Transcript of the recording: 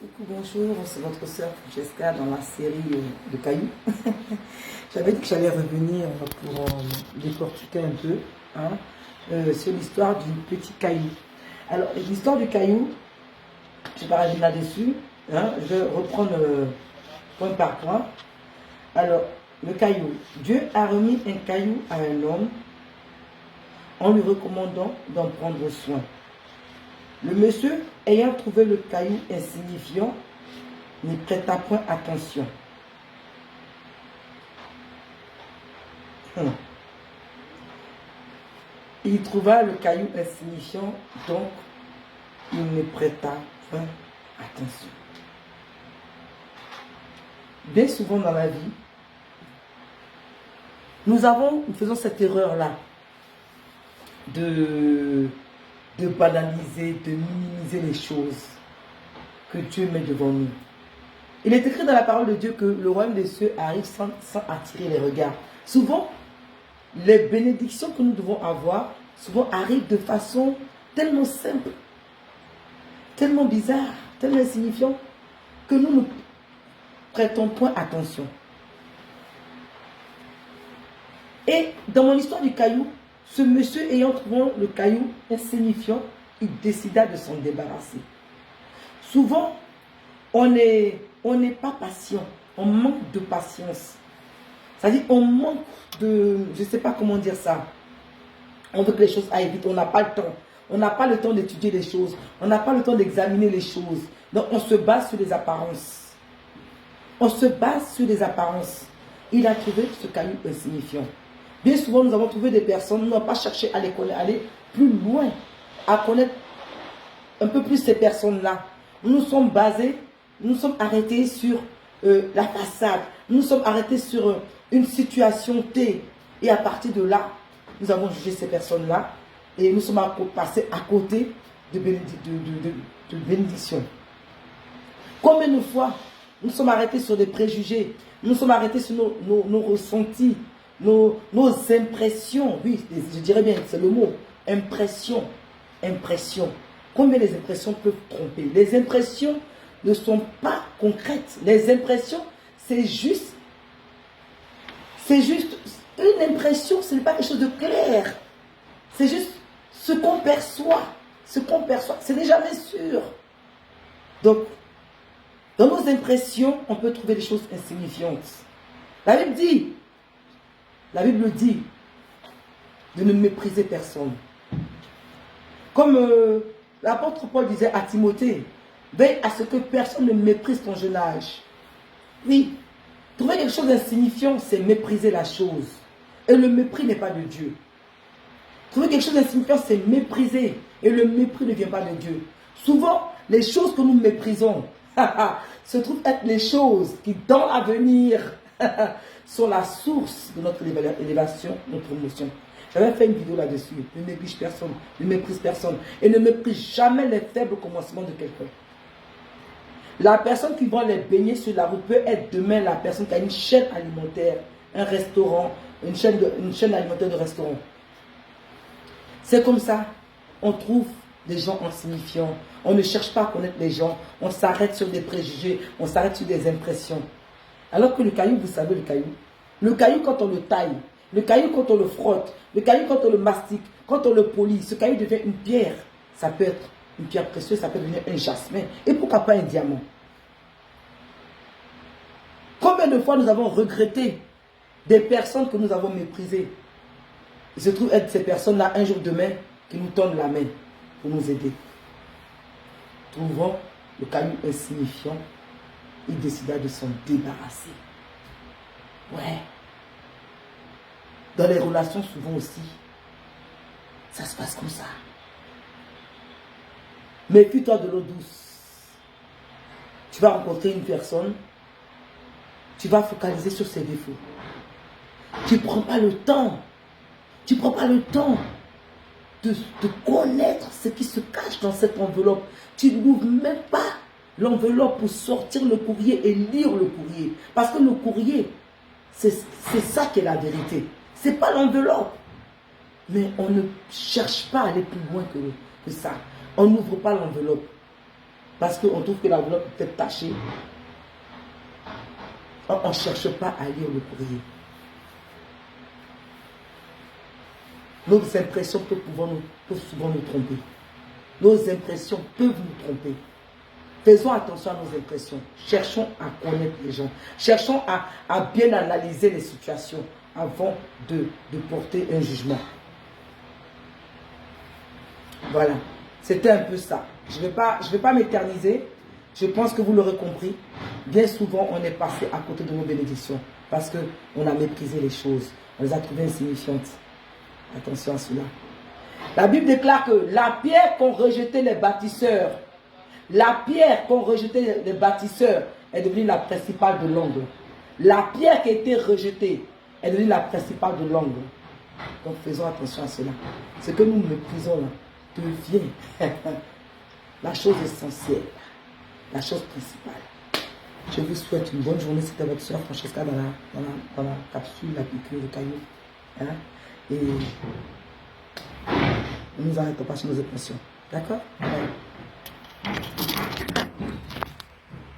Coucou, bonjour, c'est votre soeur Francesca dans la série de cailloux. J'avais dit que j'allais revenir pour décortiquer un peu sur l'histoire du petit caillou. Alors, l'histoire du caillou, je vais pas revenir là-dessus, je vais reprendre point par point. Alors, le caillou. Dieu a remis un caillou à un homme en lui recommandant d'en prendre soin. Le monsieur, ayant trouvé le caillou insignifiant, n'y prêta point attention. Il trouva le caillou insignifiant, donc il ne prêta point attention. Bien souvent dans la vie, nous faisons cette erreur-là de banaliser, de minimiser les choses que Dieu met devant nous. Il est écrit dans la parole de Dieu que le royaume des cieux arrive sans attirer les regards. Souvent, les bénédictions que nous devons avoir, souvent arrivent de façon tellement simple, tellement bizarre, tellement insignifiante, que nous ne prêtons point attention. Et dans mon histoire du caillou, ce monsieur ayant trouvé le caillou insignifiant, il décida de s'en débarrasser. Souvent, on n'est pas patient, on manque de patience. C'est-à-dire, on manque de, je ne sais pas comment dire ça. On veut que les choses aillent vite, on n'a pas le temps. On n'a pas le temps d'étudier les choses, on n'a pas le temps d'examiner les choses. Donc, on se base sur les apparences. On se base sur les apparences. Il a trouvé ce caillou insignifiant. Bien souvent, nous avons trouvé des personnes, nous n'avons pas cherché à les connaître, à aller plus loin, à connaître un peu plus ces personnes-là. Nous nous sommes basés, nous nous sommes arrêtés sur la façade, nous nous sommes arrêtés sur une situation T. Et à partir de là, nous avons jugé ces personnes-là et nous sommes passés à côté de bénédiction. Combien de fois nous sommes arrêtés sur des préjugés, nous sommes arrêtés sur nos ressentis, nos impressions, oui, je dirais bien, c'est le mot, impression. Combien les impressions peuvent tromper? Les impressions ne sont pas concrètes. Les impressions, c'est juste une impression, ce n'est pas quelque chose de clair. C'est juste ce qu'on perçoit, ce n'est jamais sûr. Donc, dans nos impressions, on peut trouver des choses insignifiantes. La Bible dit de ne mépriser personne. Comme l'apôtre Paul disait à Timothée, veille à ce que personne ne méprise ton jeune âge. Oui, trouver quelque chose d'insignifiant, c'est mépriser la chose. Et le mépris n'est pas de Dieu. Trouver quelque chose d'insignifiant, c'est mépriser. Et le mépris ne vient pas de Dieu. Souvent, les choses que nous méprisons se trouvent être les choses qui, dans l'avenir, sont la source de notre élévation, notre promotion. J'avais fait une vidéo là-dessus. Ne néglige personne, ne méprise personne. Et ne méprise jamais les faibles commencements de quelqu'un. La personne qui vend les beignets sur la route peut être demain la personne qui a une chaîne alimentaire, un restaurant, une chaîne alimentaire de restaurant. C'est comme ça. On trouve des gens insignifiants. On ne cherche pas à connaître les gens. On s'arrête sur des préjugés. On s'arrête sur des impressions. Alors que le caillou, vous savez le caillou quand on le taille, le caillou quand on le frotte, le caillou quand on le mastique, quand on le polit, ce caillou devient une pierre. Ça peut être une pierre précieuse, ça peut devenir un jasmin. Et pourquoi pas un diamant? Combien de fois nous avons regretté des personnes que nous avons méprisées? Il se trouve être ces personnes-là un jour demain qui nous tendent la main pour nous aider. Trouvant le caillou insignifiant, il décida de s'en débarrasser. Ouais. Dans les relations, souvent aussi, ça se passe comme ça. Méfie-toi de l'eau douce. Tu vas rencontrer une personne, tu vas focaliser sur ses défauts. Tu ne prends pas le temps. Tu ne prends pas le temps de connaître ce qui se cache dans cette enveloppe. Tu n'ouvres même pas l'enveloppe pour sortir le courrier et lire le courrier. Parce que le courrier, c'est ça qui est la vérité. Ce n'est pas l'enveloppe. Mais on ne cherche pas à aller plus loin que ça. On n'ouvre pas l'enveloppe. parce qu'on trouve que l'enveloppe est peut-être tachée, on ne cherche pas à lire le courrier. Nos impressions peuvent souvent nous tromper. Nos impressions peuvent nous tromper. Faisons attention à nos impressions. Cherchons à connaître les gens. Cherchons à bien analyser les situations avant de porter un jugement. Voilà. C'était un peu ça. Je vais pas m'éterniser. Je pense que vous l'aurez compris. Bien souvent, on est passé à côté de nos bénédictions parce qu'on a méprisé les choses. On les a trouvées insignifiantes. Attention à cela. La Bible déclare que la pierre qu'ont rejeté les bâtisseurs, la pierre qu'ont rejeté les bâtisseurs est devenue la principale de l'angle. La pierre qui a été rejetée est devenue la principale de l'angle. Donc faisons attention à cela. Ce que nous méprisons là devient la chose essentielle, la chose principale. Je vous souhaite une bonne journée. C'était votre soeur Francesca dans la capsule, la piqûre de caillou. Hein? Et nous n'arrêtons pas sur nos émotions. D'accord? Ouais.